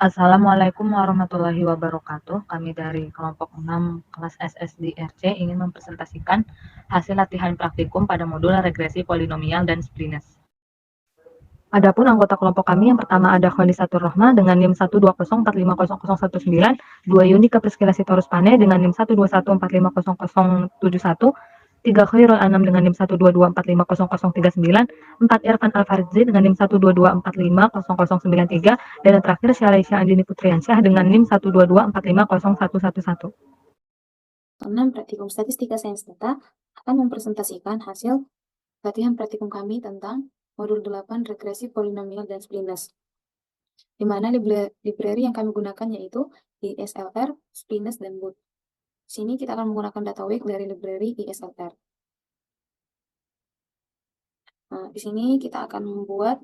Assalamualaikum warahmatullahi wabarakatuh. Kami dari kelompok 6 kelas SSDRC ingin mempresentasikan hasil latihan praktikum pada modul regresi polinomial dan splines. Adapun anggota kelompok kami yang pertama ada Kholisatur Rohma dengan NIM 120450019, 2 Yuni Kapriskilasi Torus Pane dengan NIM 121450071, 3 Khairul Anam dengan NIM 122450039, 4 Irfan Alfarizzi dengan NIM 122450093, dan yang terakhir Syalaisya Andini Putriansyah dengan NIM 122450111. 6 Praktikum Statistika Sains Data akan mempresentasikan hasil latihan praktikum kami tentang modul 8 regresi polinomial dan splines, di mana library yang kami gunakan yaitu ISLR, splines, dan boot. Di sini kita akan menggunakan data wake dari library ISLR. Nah, di sini kita akan membuat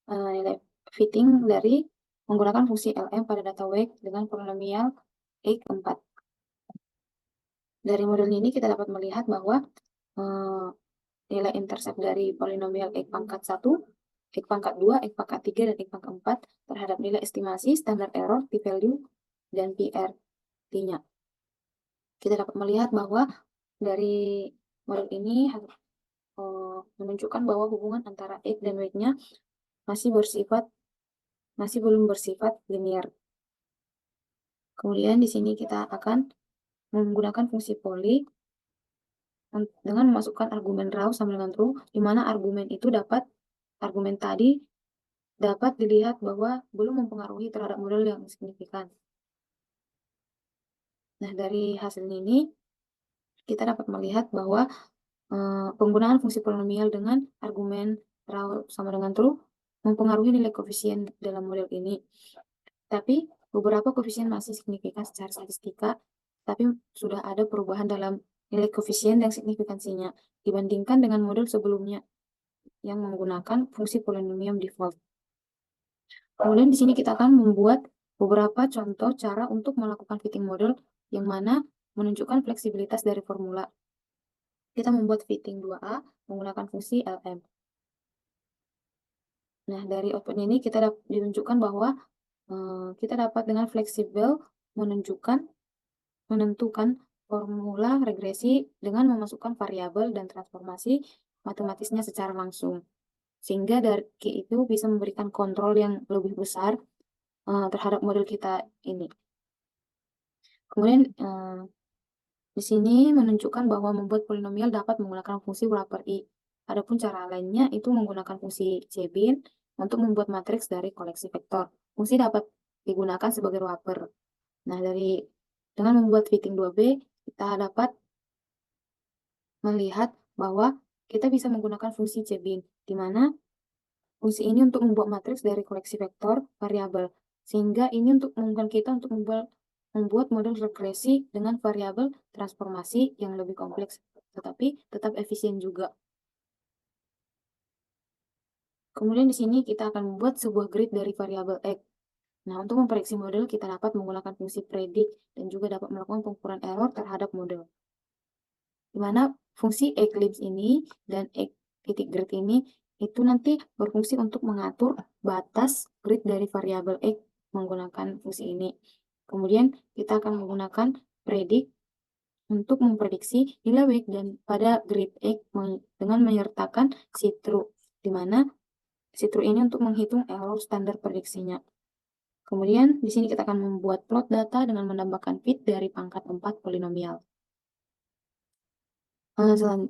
nilai fitting dari menggunakan fungsi LM pada data wake dengan polinomial X4. Dari model ini kita dapat melihat bahwa nilai intercept dari polinomial X pangkat 1, X pangkat 2, X pangkat 3, dan X pangkat 4 terhadap nilai estimasi, standard error, p-value, dan PRT-nya. Kita dapat melihat bahwa dari model ini menunjukkan bahwa hubungan antara X dan Y-nya masih belum bersifat linear. Kemudian di sini kita akan menggunakan fungsi poly dengan memasukkan argumen raw sama dengan true, di mana argumen tadi dapat dilihat bahwa belum mempengaruhi terhadap model yang signifikan. Nah, dari hasil ini kita dapat melihat bahwa penggunaan fungsi polinomial dengan argumen raw sama dengan true mempengaruhi nilai koefisien dalam model ini. Tapi beberapa koefisien masih signifikan secara statistika, tapi sudah ada perubahan dalam nilai koefisien dan signifikansinya dibandingkan dengan model sebelumnya yang menggunakan fungsi polinomial default. Kemudian di sini kita akan membuat beberapa contoh cara untuk melakukan fitting model yang mana menunjukkan fleksibilitas dari formula. Kita membuat fitting 2A menggunakan fungsi LM. Nah, dari output ini kita ditunjukkan bahwa kita dapat dengan fleksibel menentukan formula regresi dengan memasukkan variabel dan transformasi matematisnya secara langsung. Sehingga dari itu bisa memberikan kontrol yang lebih besar terhadap model kita ini. Kemudian di sini menunjukkan bahwa membuat polinomial dapat menggunakan fungsi wrapper I. Adapun cara lainnya itu menggunakan fungsi Cbin untuk membuat matriks dari koleksi vektor. Fungsi dapat digunakan sebagai wrapper. Nah, dengan membuat fitting 2B, kita dapat melihat bahwa kita bisa menggunakan fungsi Cbin, di mana fungsi ini untuk membuat matriks dari koleksi vektor variabel, sehingga ini untuk memungkinkan kita untuk membuat model regresi dengan variabel transformasi yang lebih kompleks, tetapi tetap efisien juga. Kemudian di sini kita akan membuat sebuah grid dari variabel X. Nah, untuk memprediksi model, kita dapat menggunakan fungsi predict dan juga dapat melakukan pengukuran error terhadap model. Di mana fungsi eclipse ini dan grid ini itu nanti berfungsi untuk mengatur batas grid dari variabel X menggunakan fungsi ini. Kemudian kita akan menggunakan predict untuk memprediksi nilai W dan pada grid X dengan menyertakan si true, di mana si true ini untuk menghitung error standar prediksinya. Kemudian di sini kita akan membuat plot data dengan menambahkan fit dari pangkat 4 polinomial.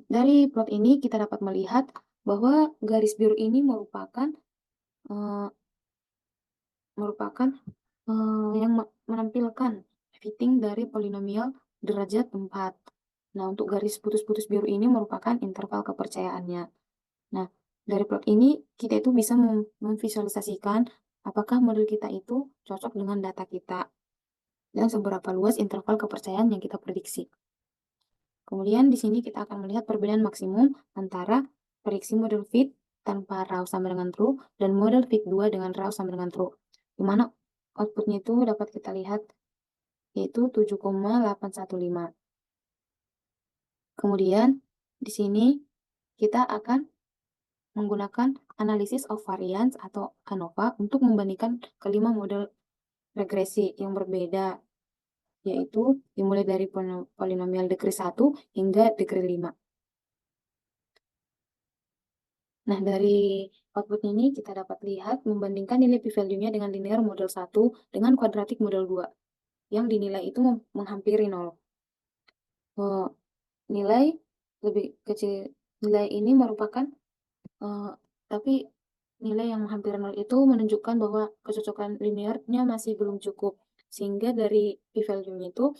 Dari plot ini kita dapat melihat bahwa garis biru ini merupakan yang menampilkan fitting dari polinomial derajat 4. Nah, untuk garis putus-putus biru ini merupakan interval kepercayaannya. Nah, dari plot ini kita itu bisa memvisualisasikan apakah model kita itu cocok dengan data kita dan seberapa luas interval kepercayaan yang kita prediksi. Kemudian di sini kita akan melihat perbedaan maksimum antara prediksi model fit tanpa raw sama dengan true dan model fit 2 dengan raw sama dengan true, di mana outputnya itu dapat kita lihat yaitu 7,815. Kemudian di sini kita akan menggunakan analisis of variance atau ANOVA untuk membandingkan kelima model regresi yang berbeda, yaitu dimulai dari polinomial degree 1 hingga degree 5. Nah, dari output ini kita dapat lihat membandingkan nilai p-value-nya dengan linear model 1 dengan kuadratik model 2, yang dinilai itu menghampiri 0. Nilai lebih kecil, nilai ini merupakan tapi nilai yang hampir 0 itu menunjukkan bahwa kecocokan linearnya masih belum cukup, sehingga dari p-value-nya itu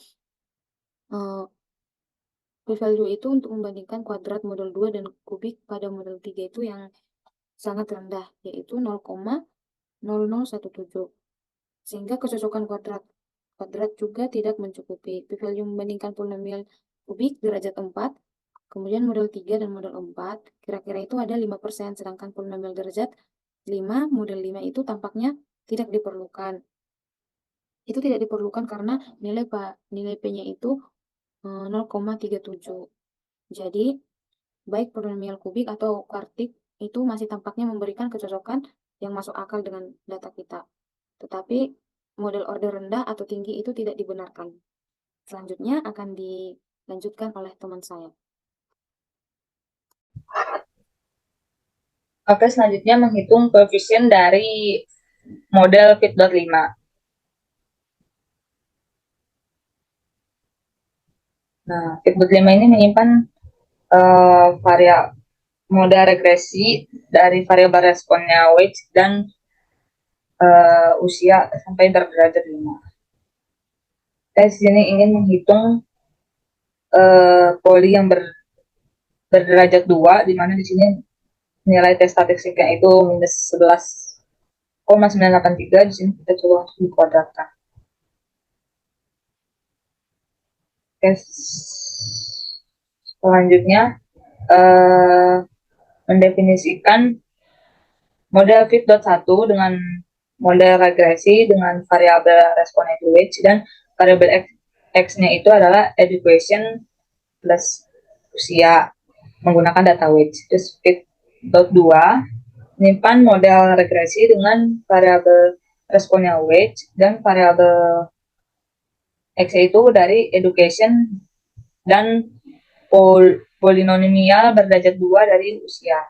p-value itu untuk membandingkan kuadrat model 2 dan kubik pada model 3 itu yang sangat rendah, yaitu 0,0017, sehingga kecocokan kuadrat juga tidak mencukupi. P-value membandingkan polinomial kubik derajat 4, kemudian model 3 dan model 4, kira-kira itu ada 5%, sedangkan polinomial derajat 5, model 5 itu tampaknya tidak diperlukan. Itu tidak diperlukan karena nilai P-nya itu 0,37. Jadi, baik polinomial kubik atau kuartik itu masih tampaknya memberikan kecocokan yang masuk akal dengan data kita. Tetapi model order rendah atau tinggi itu tidak dibenarkan. Selanjutnya akan dilanjutkan oleh teman saya. Oke, selanjutnya menghitung koefisien dari model fit.5. Nah, fit.5 ini menyimpan model regresi dari variabel responnya weight dan usia sampai derajat 5. Saya di sini ingin menghitung poli yang berderajat 2, di mana di sini nilai tes statistiknya itu minus 11,983. Di sini kita coba untuk dikuadratkan. Oke, selanjutnya mendefinisikan model fit.1 dengan model regresi dengan variabel respon itu weight dan variabel x-nya itu adalah education plus usia menggunakan data weight. Terus fit.2 menyimpan model regresi dengan variabel responnya weight dan variabel x itu dari education dan polinomial berderajat 2 dari usia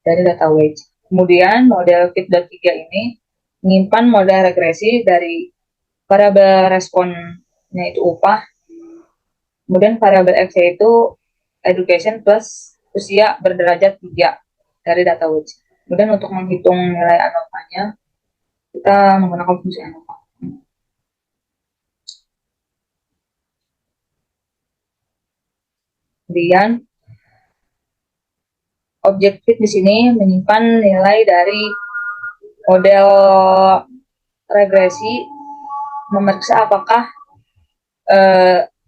dari data weight. Kemudian model fit.3 ini menyimpan model regresi dari variabel responnya itu upah, kemudian variabel x itu education plus usia berderajat 3 dari data weight. Kemudian untuk menghitung nilai ANOVA-nya, kita menggunakan fungsi ANOVA. Kemudian objek fit di sini menyimpan nilai dari model regresi, memeriksa apakah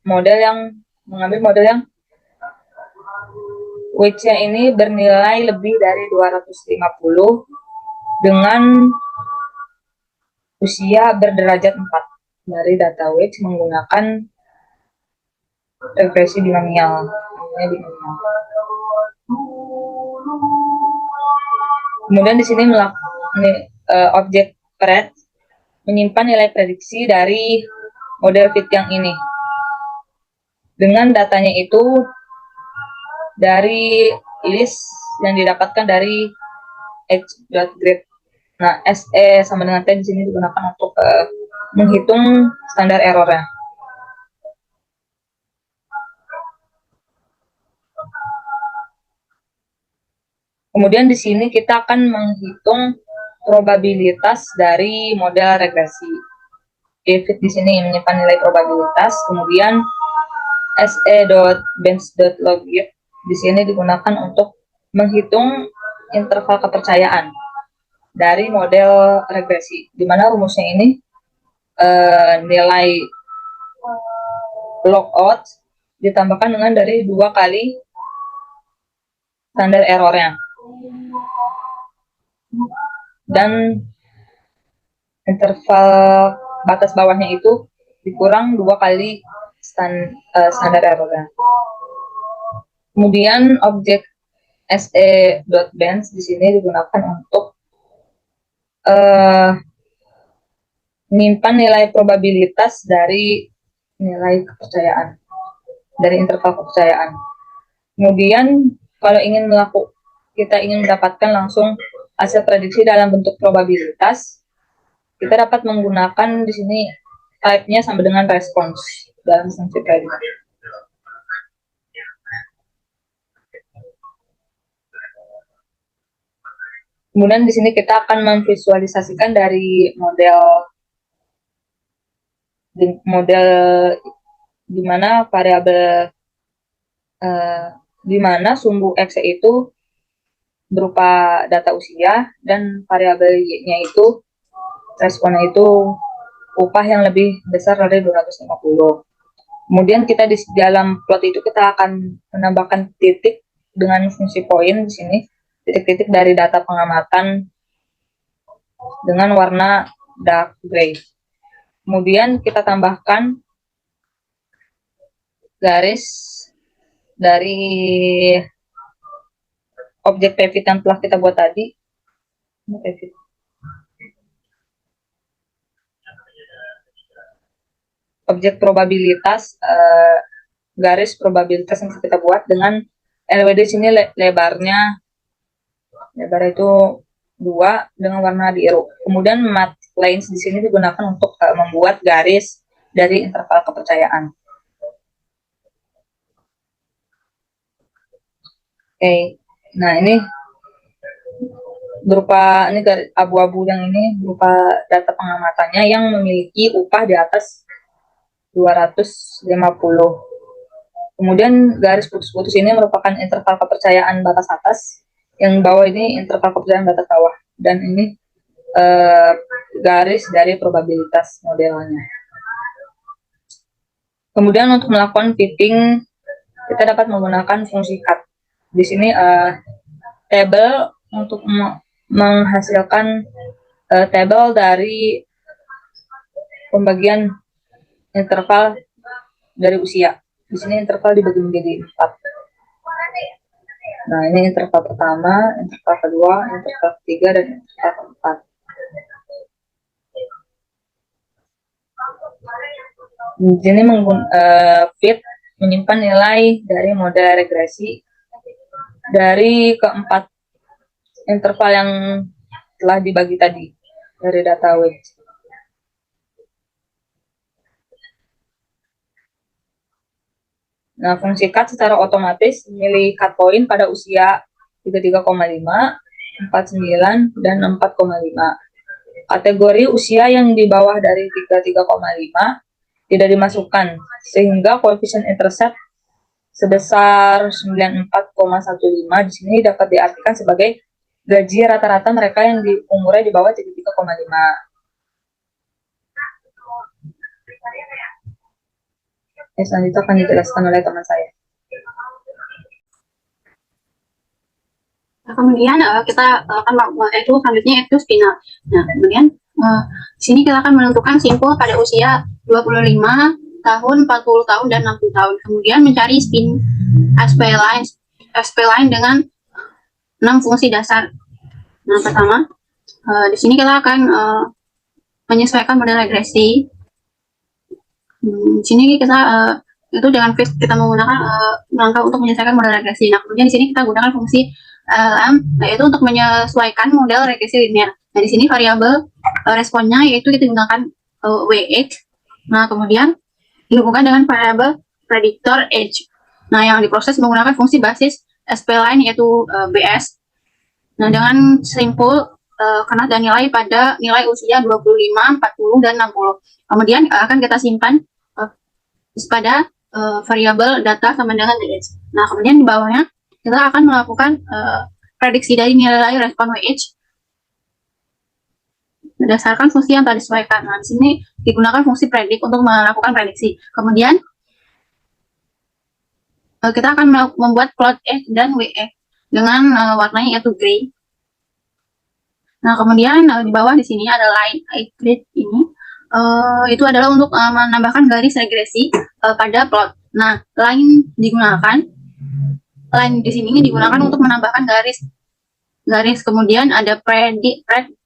mengambil model yang weight-nya ini bernilai lebih dari 250 dengan usia berderajat 4 dari data weight menggunakan regresi binomial. Kemudian di sini objek pred menyimpan nilai prediksi dari model fit yang ini. Dengan datanya itu dari list yang didapatkan dari h.grid. Nah, SE sama dengan T di sini digunakan untuk menghitung standar errornya. Kemudian di sini kita akan menghitung probabilitas dari model regresi. Fit di sini menyimpan nilai probabilitas, kemudian se.bench.logit di sini digunakan untuk menghitung interval kepercayaan dari model regresi, di mana rumusnya ini nilai logout ditambahkan dengan dari 2 kali standar errornya dan interval batas bawahnya itu dikurang 2 kali standar errornya. Kemudian objek se.bench di sini digunakan untuk menyimpan nilai probabilitas dari nilai kepercayaan, dari interval kepercayaan. Kemudian kalau kita ingin mendapatkan langsung hasil prediksi dalam bentuk probabilitas, kita dapat menggunakan di sini type-nya sama dengan respons dalam fungsi prediksi. Kemudian di sini kita akan memvisualisasikan dari model di mana variabel di mana sumbu X itu berupa data usia dan variabel Y-nya itu responnya itu upah yang lebih besar dari 250. Kemudian kita di dalam plot itu kita akan menambahkan titik dengan fungsi poin di sini, titik-titik dari data pengamatan dengan warna dark gray. Kemudian kita tambahkan garis dari objek pivot yang telah kita buat tadi. Objek probabilitas, garis probabilitas yang kita buat dengan LWD sini lebar itu 2 dengan warna biru. Kemudian mat lines di sini digunakan untuk membuat garis dari interval kepercayaan. Oke, nah ini garis abu-abu yang ini berupa data pengamatannya yang memiliki upah di atas 250. Kemudian garis putus-putus ini merupakan interval kepercayaan batas atas, yang bawah ini interval kepercayaan batas bawah, dan ini garis dari probabilitas modelnya. Kemudian untuk melakukan fitting, kita dapat menggunakan fungsi cut. Di sini table untuk menghasilkan table dari pembagian interval dari usia. Di sini interval dibagi menjadi 4. Nah, ini interval pertama, interval kedua, interval ketiga, dan interval keempat. Di sini fit menyimpan nilai dari model regresi dari keempat interval yang telah dibagi tadi dari data weight. Nah, fungsi cut secara otomatis memilih cut point pada usia 33,5, 49, dan 4,5. Kategori usia yang di bawah dari 33,5 tidak dimasukkan, sehingga koefisien intercept sebesar 94,15 di sini dapat diartikan sebagai gaji rata-rata mereka yang umurnya di bawah 33,5. Selanjutnya akan dijelaskan oleh teman saya. Kemudian kita akan selanjutnya itu spinal. Nah, kemudian di sini kita akan menentukan simpul pada usia 25 tahun, 40 tahun, dan 60 tahun. Kemudian mencari spin SP line dengan 6 fungsi dasar. Nah, pertama, di sini kita akan menyesuaikan model regresi. Di sini kita itu dengan fit kita menggunakan langkah untuk menyesuaikan model regresi. Nah, kemudian di sini kita gunakan fungsi yaitu untuk menyesuaikan model regresi linear. Nah, di sini variabel responnya yaitu kita gunakan WH. Nah, kemudian dihubungkan dengan variabel predictor age. Nah, yang diproses menggunakan fungsi basis SP line yaitu BS. Nah, dengan simpul karena ada nilai pada nilai usia 25, 40, dan 60. Kemudian akan kita simpan pada variabel data sama dengan age. Nah, kemudian di bawahnya kita akan melakukan prediksi dari nilai respon WH berdasarkan fungsi yang telah disesuaikan. Nah, di sini digunakan fungsi predik untuk melakukan prediksi. Kemudian kita akan membuat plot X dan WX dengan warnanya yaitu gray. Nah, kemudian di bawah di sini ada line grid ini. Itu adalah untuk menambahkan garis regresi pada plot. Nah, line di sini digunakan untuk menambahkan garis. Kemudian ada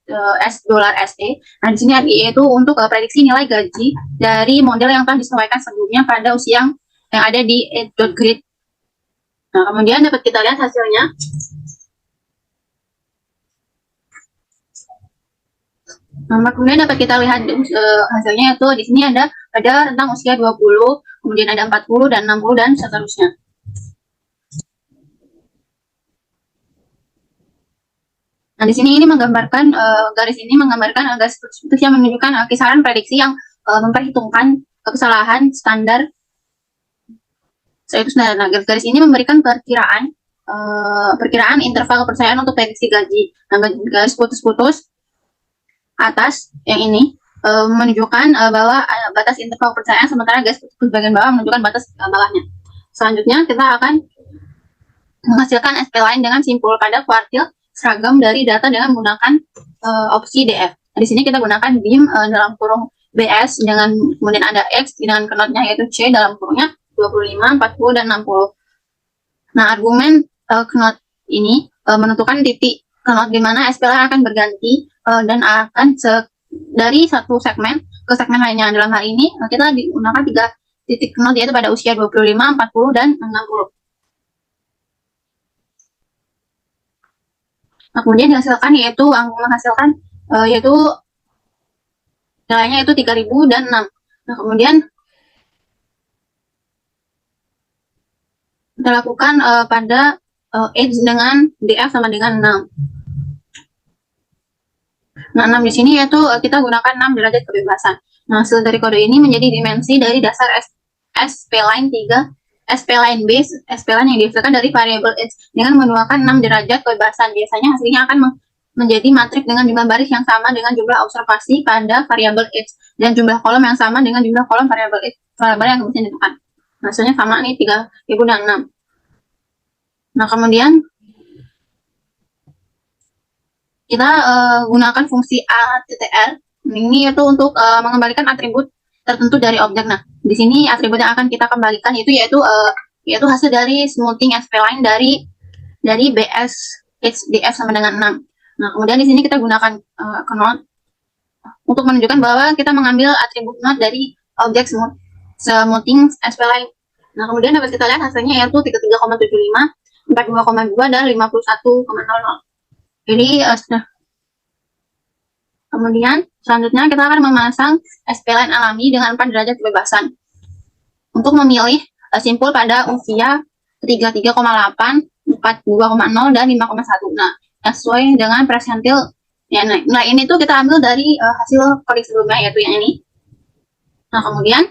$SE. Nah, di sini RIE itu untuk prediksi nilai gaji dari model yang telah disesuaikan sebelumnya pada usia yang ada di age.grid. Nah, kemudian dapat kita lihat hasilnya. Nah, kemudian dapat kita lihat hasilnya itu di sini ada tentang usia 20, kemudian ada 40 dan 60 dan seterusnya. Nah, di sini ini menggambarkan garis putus yang menunjukkan kisaran prediksi yang memperhitungkan kesalahan standar. Yaitu standar. Nah, garis ini memberikan perkiraan interval kepercayaan untuk prediksi gaji. Nah, garis putus-putus atas yang ini menunjukkan bahwa batas interval kepercayaan, sementara garis putus bagian bawah menunjukkan batas bawahnya. Selanjutnya kita akan menghasilkan SPLine dengan simpul pada kuartil seragam dari data dengan menggunakan opsi DF. Nah, di sini kita gunakan BIM dalam kurung BS dengan kemudian ada X dengan knotnya yaitu C dalam kurungnya 25, 40 dan 60. Nah, argumen knot ini menentukan titik knot di mana SPLine akan berganti dan akan dari satu segmen ke segmen lainnya. Dalam hal ini kita digunakan 3 titik knot yaitu pada usia 25, 40 dan 60. Nah, kemudian dihasilkan yaitu nilainya itu 3000 dan 6. Nah, kemudian kita lakukan pada age dengan DF sama dengan 6. Nah, 6 di sini yaitu kita gunakan 6 derajat kebebasan. Nah, hasil dari kode ini menjadi dimensi dari dasar SPLine 3, SPLine base, SPLine yang dihasilkan dari variabel H dengan menuangkan 6 derajat kebebasan. Biasanya hasilnya akan menjadi matrik dengan jumlah baris yang sama dengan jumlah observasi pada variabel H dan jumlah kolom yang sama dengan jumlah kolom variabel H, variabel yang kemudian ditentukan. Nah, hasilnya sama nih 3000 dan 6. Nah, kemudian kita gunakan fungsi ATTR. Ini yaitu untuk mengembalikan atribut tertentu dari objek. Nah, di sini atribut yang akan kita kembalikan yaitu hasil dari smoothing SPLine dari BS HDF sama dengan 6. Nah, kemudian di sini kita gunakan knot untuk menunjukkan bahwa kita mengambil atribut knot dari objek smoothing SPLine. Nah, kemudian dapat kita lihat hasilnya yaitu 33,75, 42,2 dan 51,00. Jadi kemudian selanjutnya kita akan memasang SPLine alami dengan 4 derajat kebebasan untuk memilih simpul pada usia 33,8, 42,0 dan 5,1. Nah, sesuai dengan persentil ya. Nah, ini tuh kita ambil dari hasil kode sebelumnya yaitu yang ini. Nah, kemudian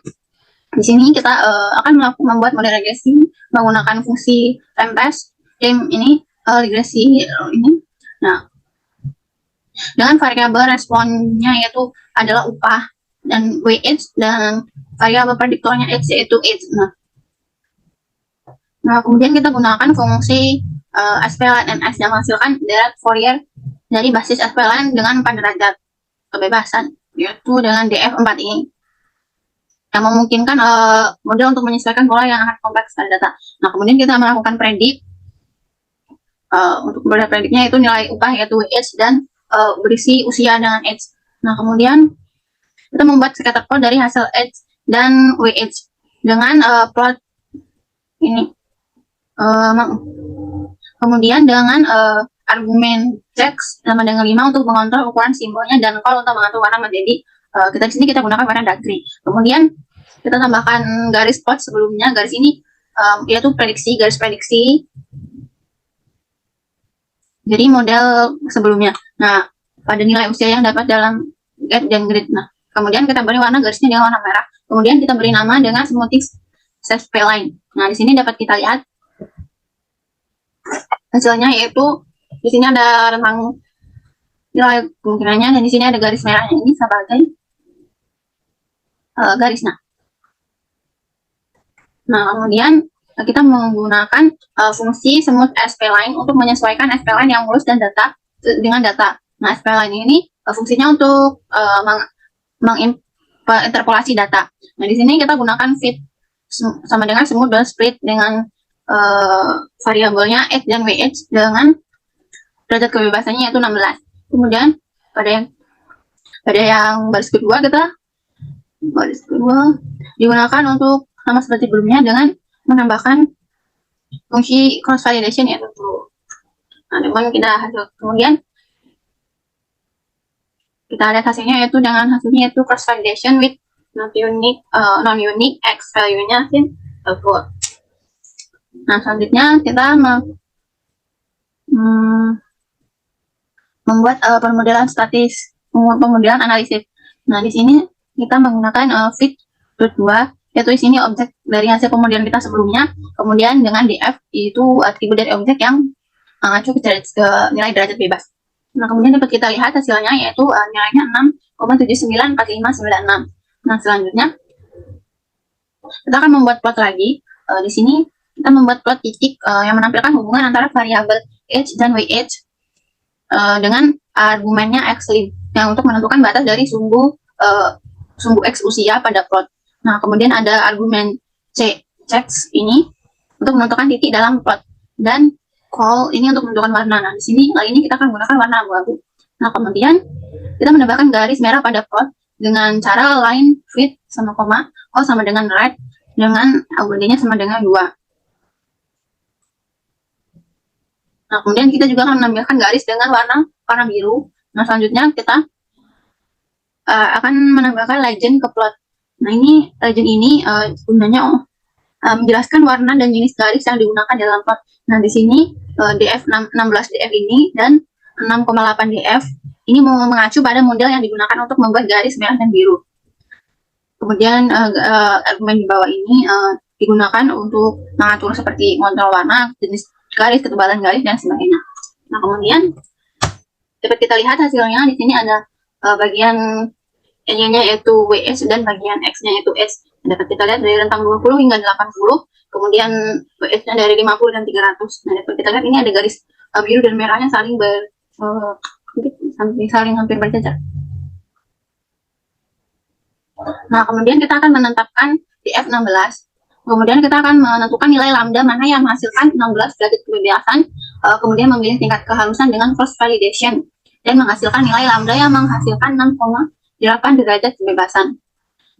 di sini kita akan membuat model regresi menggunakan fungsi time ini regresi ini. Nah, dengan variabel responnya yaitu adalah upah dan wage dan variabel prediktornya X yaitu age. Nah, kemudian kita gunakan fungsi SPLine NS yang menghasilkan direct Fourier dari basis SPLine dengan 4 derajat kebebasan yaitu dengan DF4 ini yang memungkinkan model untuk menyesuaikan pola yang akan kompleks pada data. Nah, kemudian kita melakukan predik. Untuk model prediknya itu nilai upah yaitu WH dan berisi usia dengan H. Nah, kemudian kita membuat scatter plot dari hasil H dan WH dengan plot ini. Kemudian dengan argumen text sama dengan 5 untuk mengontrol ukuran simbolnya dan call untuk mengatur warna menjadi kita di sini kita gunakan warna dark gray. Kemudian kita tambahkan garis plot sebelumnya. Garis ini yaitu garis prediksi. Jadi model sebelumnya. Nah, pada nilai usia yang dapat dalam get dan grid. Nah, kemudian kita beri warna garisnya dengan warna merah. Kemudian kita beri nama dengan smoothing SPLine. Nah, di sini dapat kita lihat hasilnya yaitu di sini ada rentang nilai kemungkinannya dan di sini ada garis merahnya ini sebagai garisnya. Nah, kemudian kita menggunakan fungsi smooth SPLine untuk menyesuaikan SPLine yang mulus dan data dengan data. Nah, SPLine ini fungsinya untuk menginterpolasi data. Nah, di sini kita gunakan fit sama dengan smooth dan split dengan variabelnya X dan WH dengan derajat kebebasannya yaitu 16. Kemudian pada yang baris kedua digunakan untuk sama seperti sebelumnya dengan menambahkan fungsi cross validation yaitu true. Nah, kemudian kita lihat hasilnya yaitu cross validation with non-unique X value-nya true. Nah, selanjutnya kita membuat pemodelan pemodelan analisis. Nah, di sini kita menggunakan fit.2, yaitu di sini objek dari hasil pemodelan kita sebelumnya, kemudian dengan df itu atribut dari objek yang mengacu ke nilai derajat bebas. Nah, kemudian dapat kita lihat hasilnya yaitu nilainya 6,794596. Nah, selanjutnya kita akan membuat plot lagi. Di sini kita membuat plot titik yang menampilkan hubungan antara variabel h dan yh dengan argumennya xlim yang untuk menentukan batas dari sumbu x usia pada plot. Nah, kemudian ada argumen checks ini untuk menentukan titik dalam plot, dan call ini untuk menentukan warna. Nah, di sini kali ini kita akan menggunakan warna abu-abu. Nah, kemudian kita menambahkan garis merah pada plot dengan cara line fit sama koma, call sama dengan right, dengan AUD-nya sama dengan 2. Nah, kemudian kita juga akan menambahkan garis dengan warna biru. Nah, selanjutnya kita akan menambahkan legend ke plot. Nah, ini legend ini gunanya menjelaskan warna dan jenis garis yang digunakan dalam plot. Nah, di sini df 16 df ini dan 6,8 df ini mengacu pada model yang digunakan untuk membuat garis merah dan biru. Kemudian argumen di bawah ini digunakan untuk mengatur seperti model warna, jenis garis, ketebalan garis, dan sebagainya. Nah, kemudian dapat kita lihat hasilnya. Di sini ada bagian Y-nya yaitu WS dan bagian X-nya yaitu S. Dapat kita lihat dari rentang 20 hingga 80, kemudian WS-nya dari 50 dan 300. Nah, dapat kita lihat ini ada garis biru dan merahnya saling hampir berjajar. Nah, kemudian kita akan menetapkan df16. Kemudian kita akan menentukan nilai lambda mana yang menghasilkan 16 derajat kebebasan, kemudian memilih tingkat kehalusan dengan cross validation, dan menghasilkan nilai lambda yang menghasilkan 6,8 derajat kebebasan.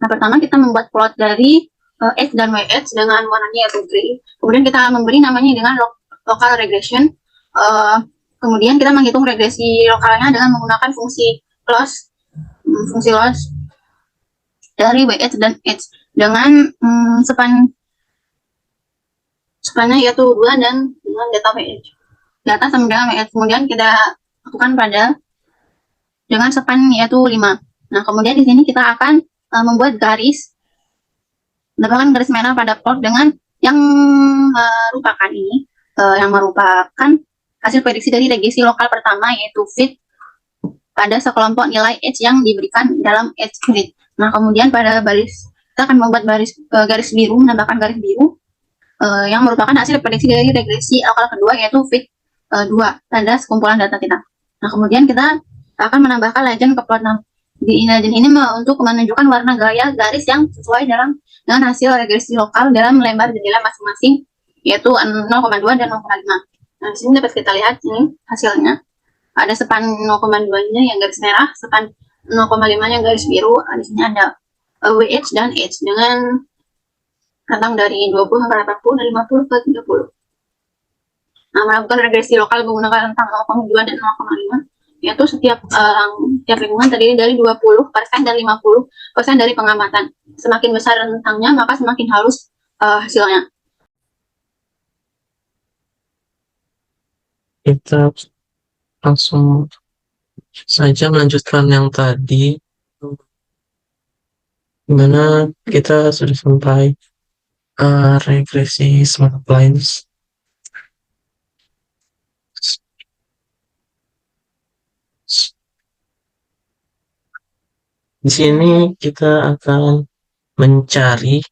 Nah, pertama kita membuat plot dari X dan YX dengan warnanya yaitu gray. Kemudian kita memberi namanya dengan local regression. Kemudian kita menghitung regresi lokalnya dengan menggunakan fungsi loss dari YH dan H dengan spannya yaitu 2 dan dengan data YH. Data sama dengan YH. Kemudian kita lakukan dengan span yaitu 5. Nah, kemudian di sini kita akan membuat garis merah pada plot dengan yang merupakan hasil prediksi dari regresi lokal pertama yaitu fit pada sekelompok nilai H yang diberikan dalam H grid. Nah, kemudian pada kita akan membuat garis biru, menambahkan garis biru yang merupakan hasil prediksi dari regresi lokal kedua yaitu fit 2 pada sekumpulan data kita. Nah, kemudian kita akan menambahkan legend ke plot. Di legend ini untuk menunjukkan warna gaya garis yang sesuai dengan hasil regresi lokal dalam lembar jendela masing-masing yaitu 0,2 dan 0,5. Nah, di sini dapat kita lihat ini hasilnya. Ada span 0,2-nya yang garis merah, span 0,5-nya garis biru. Di sini ada WH dan H dengan rentang dari 20 sampai 80 dan 50 ke 30. Nah, melakukan regresi lokal menggunakan rentang 0,2 dan 0,5, yaitu setiap lingkungan terdiri dari 20% dan 50% dari pengamatan. Semakin besar rentangnya, maka semakin halus hasilnya. Kita langsung saja melanjutkan yang tadi, dimana kita sudah sampai regresi smart lines. Di sini kita akan mencari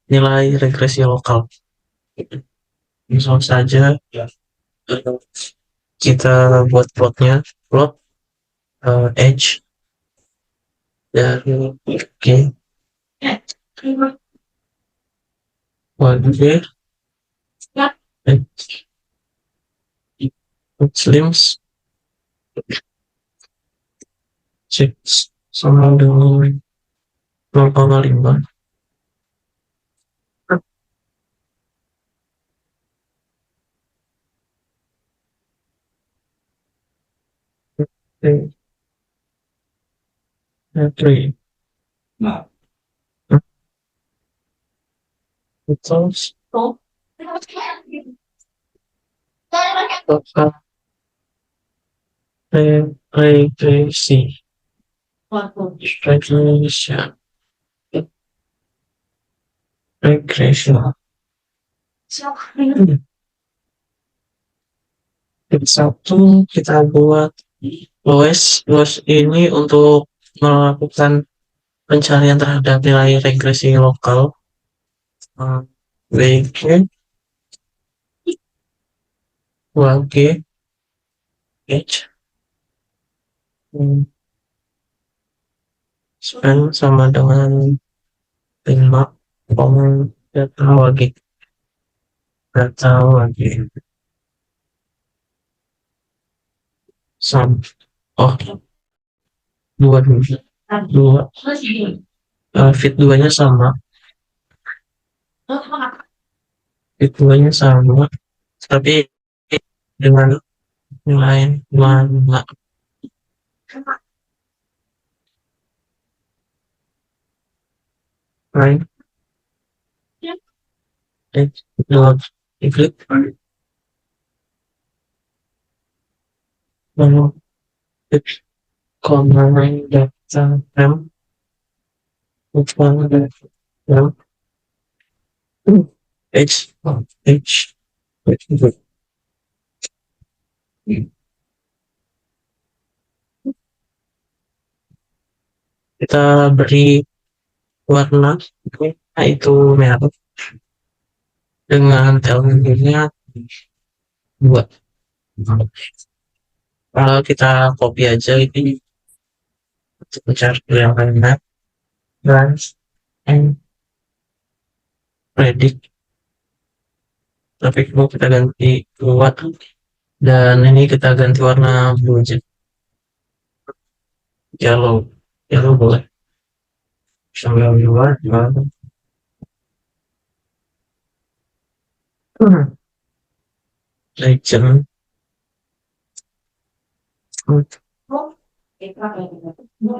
nilai regresi lokal. Langsung saja kita buat plotnya, plot H dari G 1G H slims 6 sama dengan 0,5. Oke, oke. Terus total regresi regression regression satu kita buat Loess ini untuk melakukan pencarian terhadap nilai regresi lokal. WG 2G H span sama dengan 5 data lagi sam dua fit 2 nya sama tapi dengan nilai mana right dot klik lalu klik combine data m m h kita beri warna itu merah dengan elemennya 2. Kalau kita copy aja ini untuk mencari yang lainnya branch and predict, tapi mau kita ganti buat dan ini kita ganti warna blue aja, yellow boleh sambil luar legend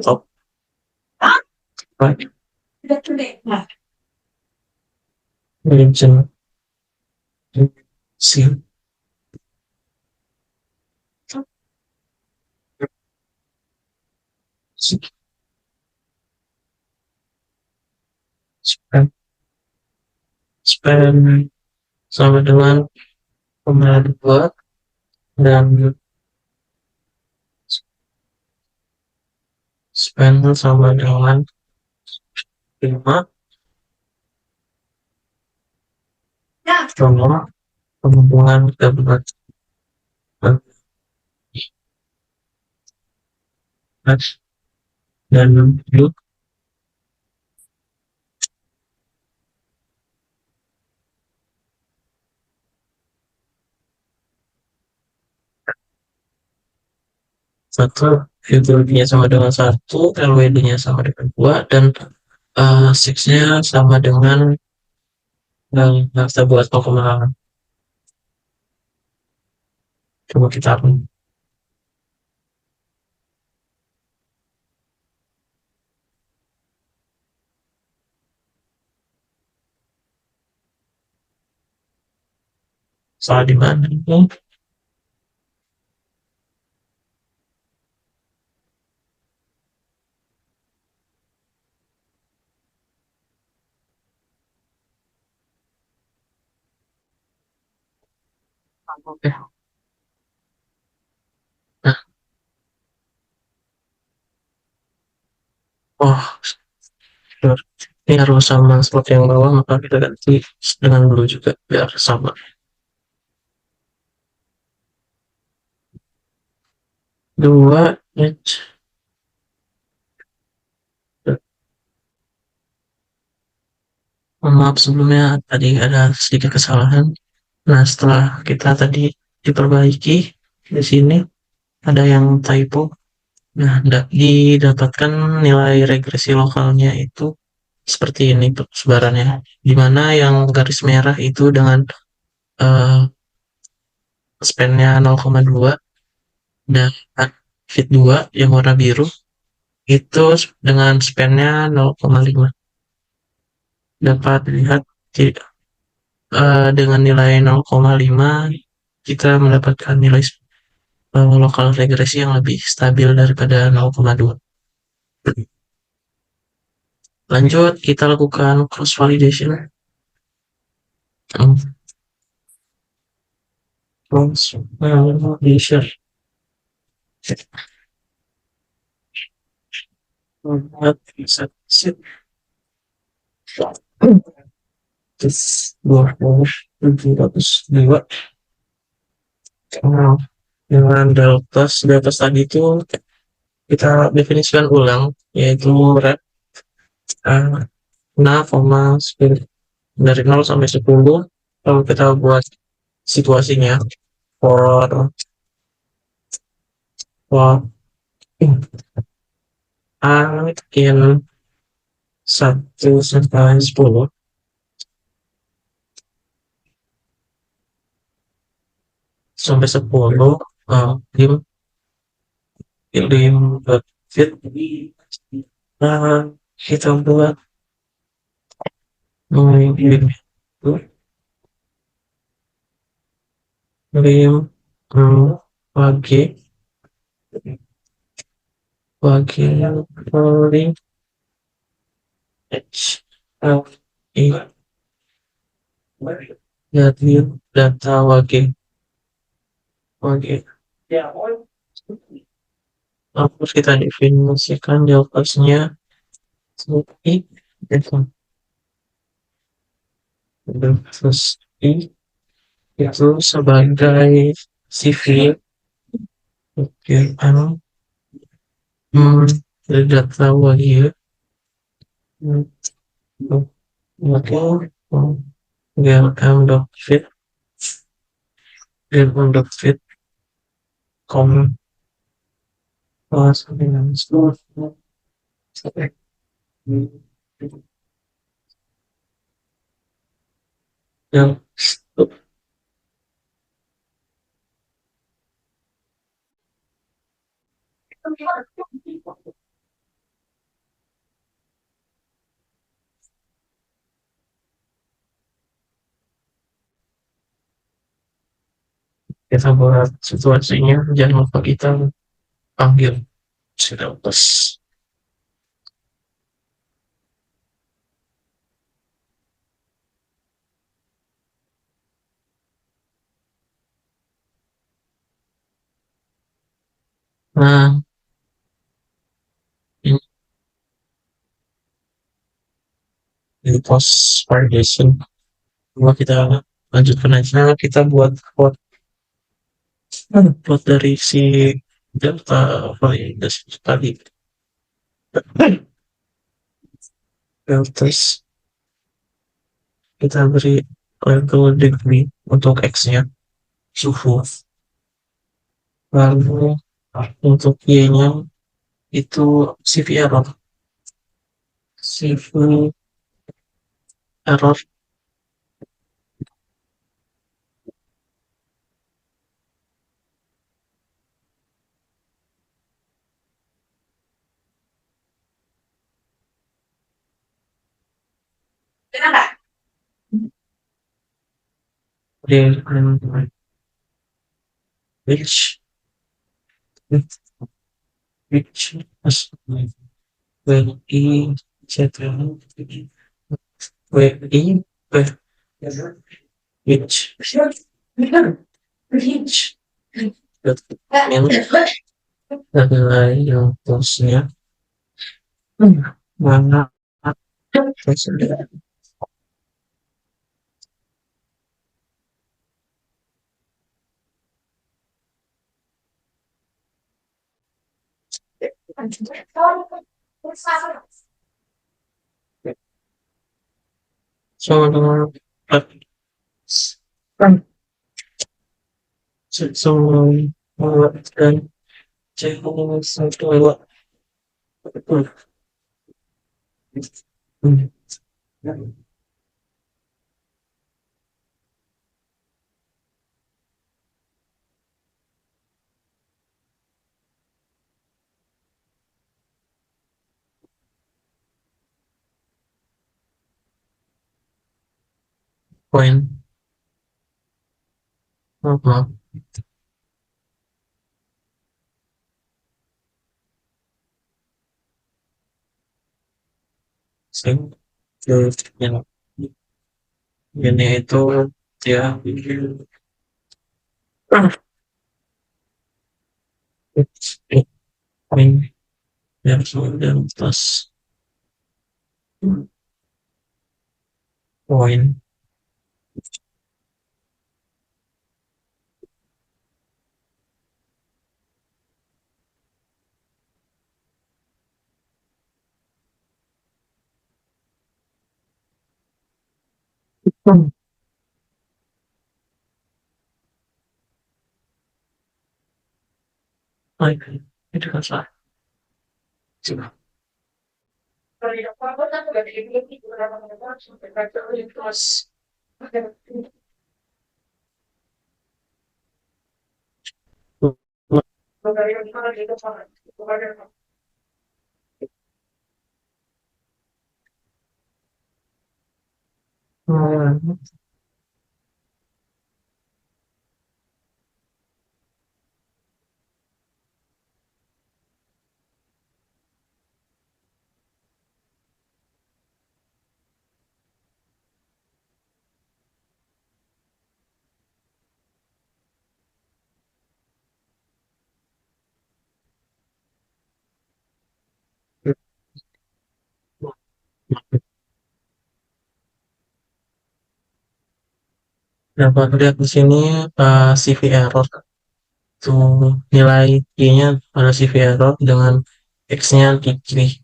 top right legend see span sama dengan 2 dan span sama dengan 5 sama penghubungan dapat dan view satu fiturnya sama dengan 1, LWD-nya sama dengan 2, dan 6-nya sama dengan yang kita buat pengembangan. Coba kita salah di mana ini? Oke. Nah, ini harus sama seperti yang bawah, maka kita ganti dengan blue juga biar sama. Dua H maaf sebelumnya tadi ada sedikit kesalahan. Nah, setelah kita tadi diperbaiki di sini ada yang typo Nah, didapatkan nilai regresi lokalnya itu seperti ini sebarannya, di mana yang garis merah itu dengan eh, span-nya 0,2 dan fit 2 yang warna biru itu dengan span-nya 0,5. Dapat dilihat dengan nilai 0,5 kita mendapatkan nilai lokal regresi yang lebih stabil daripada 0,2. Lanjut, kita lakukan cross validation. Cross validation. Terus 702. Nah, dengan delta tadi itu kita definisikan ulang, yaitu rep 0,10 dari 0 sampai 10. Lalu kita buat situasinya for a in 1 sampai 10 sampai 10 lim.fit. Nah, kita buat lim bagi link h l e jadi data wage. Terus kita definisikan deltasnya i deltas i itu sebagai CV. Oke, dari data wage. Oke, gm.fit gm.fit dengan yang kita buat situasinya, jangan lupa kita panggil deltas. Nah, ini post validation. Kalau kita lanjutkan aja, kita buat plot dari si delta validasi tadi. Deltas kita beri level degree untuk x-nya, suhu. Lalu untuk y-nya itu CV error. CV error which is when e etc when e which adalah yang tosnya mana tersebut. So dan satu dua. Poin. Maaf. Sing. Yang ini itu ya poin yang sudah plus poin. Baik, itu kan salah. Sudah. Dapat lihat di sini CV error tuh nilai y-nya pada CV error dengan x-nya di kiri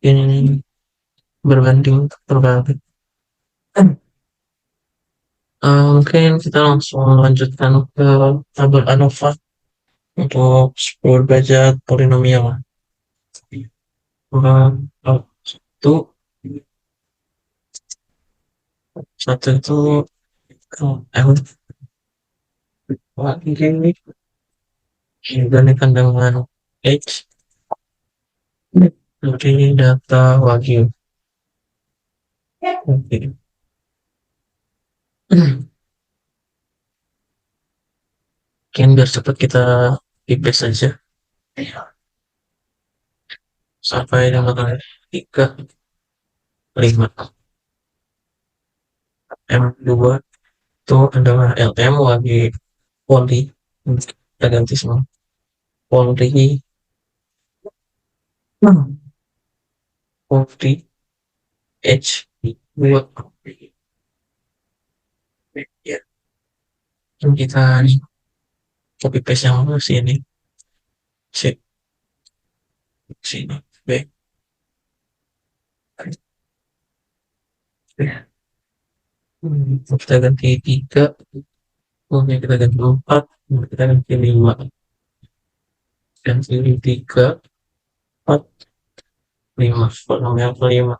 ini berbanding terbalik. Mungkin kita langsung lanjutkan ke tabel ANOVA untuk 10 derajat polinomial. Satu satu itu ini dibandingkan dengan H jadi data wagyu. Oke. Mungkin biar cepat kita pipes saja sampai dengan 3, 5 M2 itu adalah LM wagi poli, kita ganti semua poli poli H2 ya. Dan kita copy paste yang mana sini sini B kita ganti 3, kemudian kita ganti 4, kita ganti 5, ganti 3, 4, 5, polinomial kelima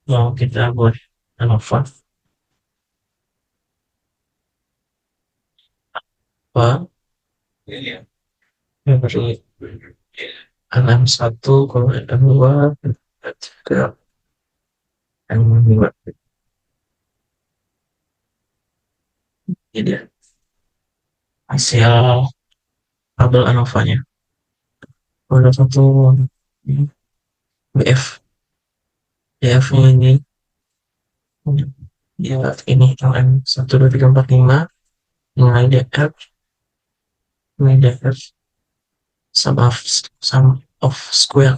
mau kita buat ANOVA apa yang beri M1, kemudian M2, M3, M2 jadi hasil tabel ANOVA-nya ada satu BF BF-nya ini ya ini LM 1, 2, 3, 4, 5 nilai DF sum of square.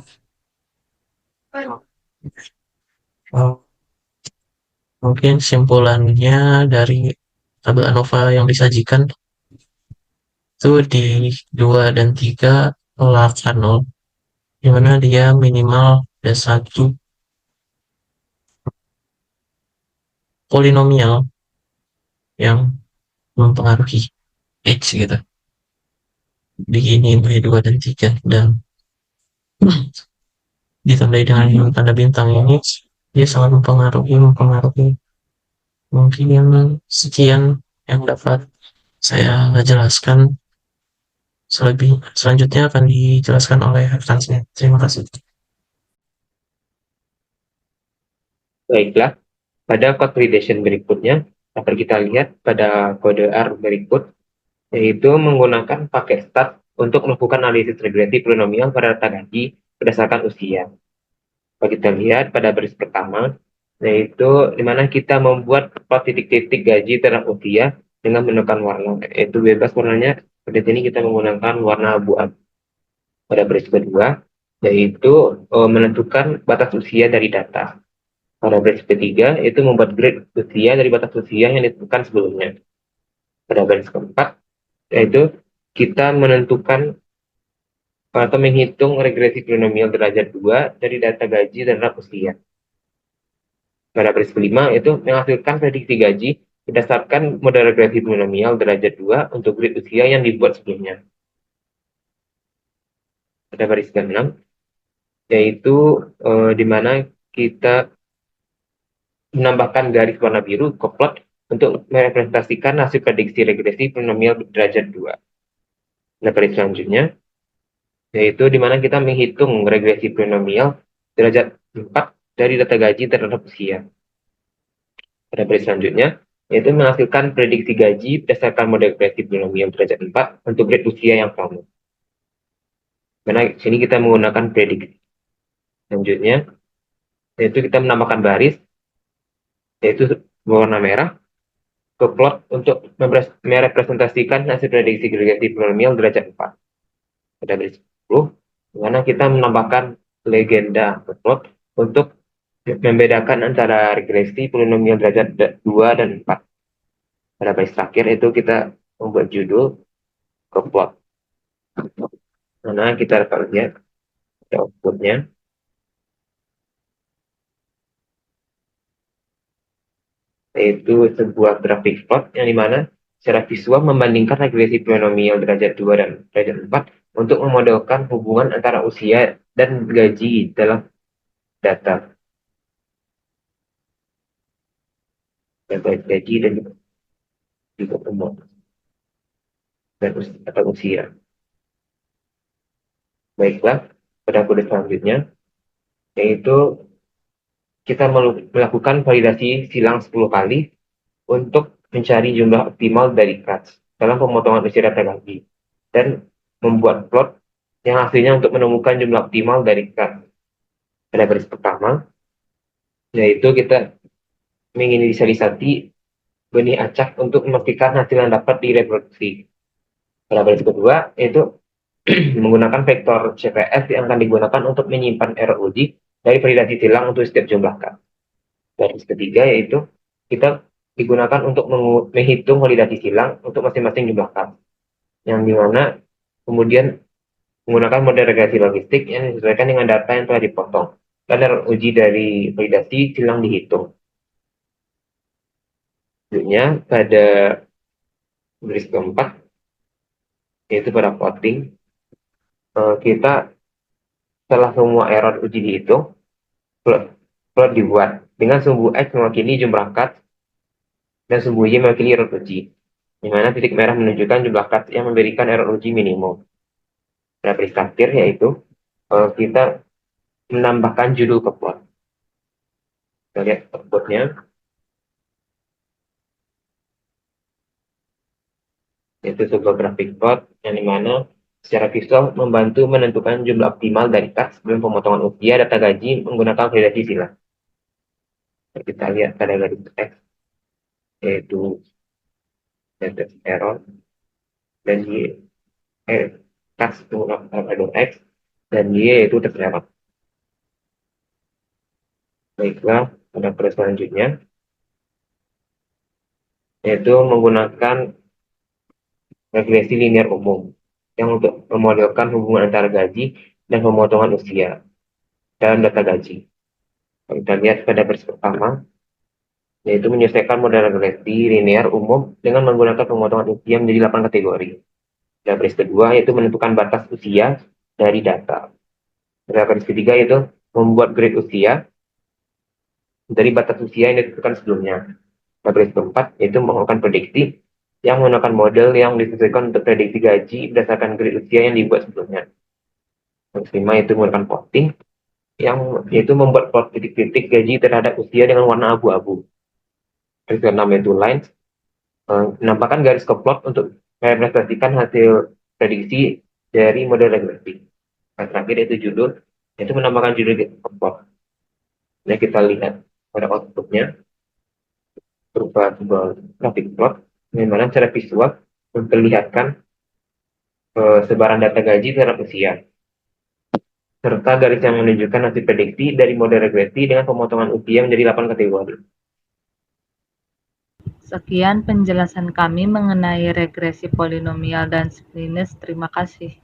Mungkin simpulannya dari tabel ANOVA yang disajikan itu di 2 dan 3 akan 0, dimana dia minimal ada satu polinomial yang mempengaruhi H gitu. begini B2 dan 3 dan ditandai dengan tanda bintang ini dia sangat mempengaruhi. Mungkin yang sekian yang dapat saya jelaskan. Selanjutnya akan dijelaskan oleh rekan. Terima kasih. Baiklah, pada code validation berikutnya dapat kita lihat pada kode R berikut, yaitu menggunakan paket start untuk melakukan analisis regresi polinomial pada data gaji berdasarkan usia. Kalau kita lihat pada baris pertama, yaitu di mana kita membuat plot titik-titik gaji terhadap usia dengan menggunakan warna, yaitu bebas warnanya. Pada sini kita menggunakan warna abu-abu. Pada baris kedua, yaitu menentukan batas usia dari data. Pada baris ketiga, itu membuat grade usia dari batas usia yang ditentukan sebelumnya. Pada baris keempat, yaitu kita menentukan atau menghitung regresi polinomial derajat 2 dari data gaji terhadap usia. Pada baris kelima, itu menghasilkan prediksi gaji berdasarkan model regresi polinomial derajat 2 untuk grade usia yang dibuat sebelumnya. Pada baris ke-6, yaitu di mana kita menambahkan garis warna biru ke plot untuk merepresentasikan hasil prediksi regresi polinomial derajat 2. Nah, baris selanjutnya, yaitu di mana kita menghitung regresi polinomial derajat 4 dari data gaji terhadap usia. Pada baris selanjutnya, yaitu menghasilkan prediksi gaji berdasarkan model regresi polinomial derajat 4 untuk grade usia yang sama. Karena sini kita menggunakan prediksi. Selanjutnya, yaitu kita menambahkan baris, yaitu berwarna merah, ke plot untuk merepresentasikan hasil prediksi regresi polinomial derajat 4. Pada baris 10, di mana kita menambahkan legenda ke plot untuk membedakan antara regresi polinomial derajat 2 dan 4. Pada baris terakhir itu kita membuat judul ke plot. Mana kita dapat lihat outputnya. Yaitu sebuah grafik plot yang dimana secara visual membandingkan regresi polinomial derajat 2 dan derajat 4 untuk memodelkan hubungan antara usia dan gaji dalam data. Baik gaji dan juga umur dan atau usia. Baiklah, pada kode selanjutnya, yaitu kita melakukan validasi silang 10 kali untuk mencari jumlah optimal dari CATS dalam pemotongan usia data gaji dan membuat plot yang hasilnya untuk menemukan jumlah optimal dari CATS. Pada baris pertama, yaitu kita menginisialisasi benih acak untuk memastikan hasil yang dapat direproduksi. Pada baris kedua, yaitu menggunakan vektor CPS yang akan digunakan untuk menyimpan error uji dari validasi silang untuk setiap jumlah CATS. Baris ketiga, yaitu kita digunakan untuk menghitung validasi silang untuk masing-masing jumlah CATS, yang dimana kemudian menggunakan model regresi logistik yang disesuaikan dengan data yang telah dipotong dan error uji dari validasi silang dihitung. Selanjutnya pada baris keempat, yaitu pada plotting, kita setelah semua error uji dihitung, plot dibuat dengan sumbu X mewakili jumlah CATS dan sumbu Y mewakili error uji, di mana titik merah menunjukkan jumlah CATS yang memberikan error uji minimum. Pada baris terakhir, yaitu kita menambahkan judul ke plot. Kita lihat outputnya. Itu sebuah grafik plot yang dimana secara visual membantu menentukan jumlah optimal dari CATS sebelum pemotongan usia data gaji menggunakan validasi silang. Kita lihat pada garis X, yaitu data error, dan Y, CATS menggunakan X, dan Y yaitu terserah. Baiklah, pada proses selanjutnya, yaitu menggunakan regresi linear umum yang untuk memodelkan hubungan antara gaji dan pemotongan usia dalam data gaji. Kita lihat pada baris pertama, yaitu menyelesaikan model regresi linear umum dengan menggunakan pemotongan usia menjadi 8 kategori. Dan baris kedua yaitu menentukan batas usia dari data. Dan baris ketiga yaitu membuat grade usia dari batas usia yang ditentukan sebelumnya. Dan baris keempat yaitu melakukan prediksi yang menggunakan model yang disesuaikan untuk prediksi gaji berdasarkan grade usia yang dibuat sebelumnya. Baris kelima yaitu menggunakan plotting yang yaitu membuat plot titik-titik gaji terhadap usia dengan warna abu-abu. Baris keenam yaitu lines, menampakkan garis ke plot untuk merepresentasikan hasil prediksi dari model regresi. Yang terakhir yaitu judul, yaitu menambahkan judul ke plot. Nah, kita lihat pada outputnya berupa sebuah grafik plot, di mana secara visual memperlihatkan sebaran data gaji terhadap usia, serta garis yang menunjukkan hasil prediksi dari model regresi dengan pemotongan usia menjadi 8 kategori. Sekian penjelasan kami mengenai regresi polinomial dan splines. Terima kasih.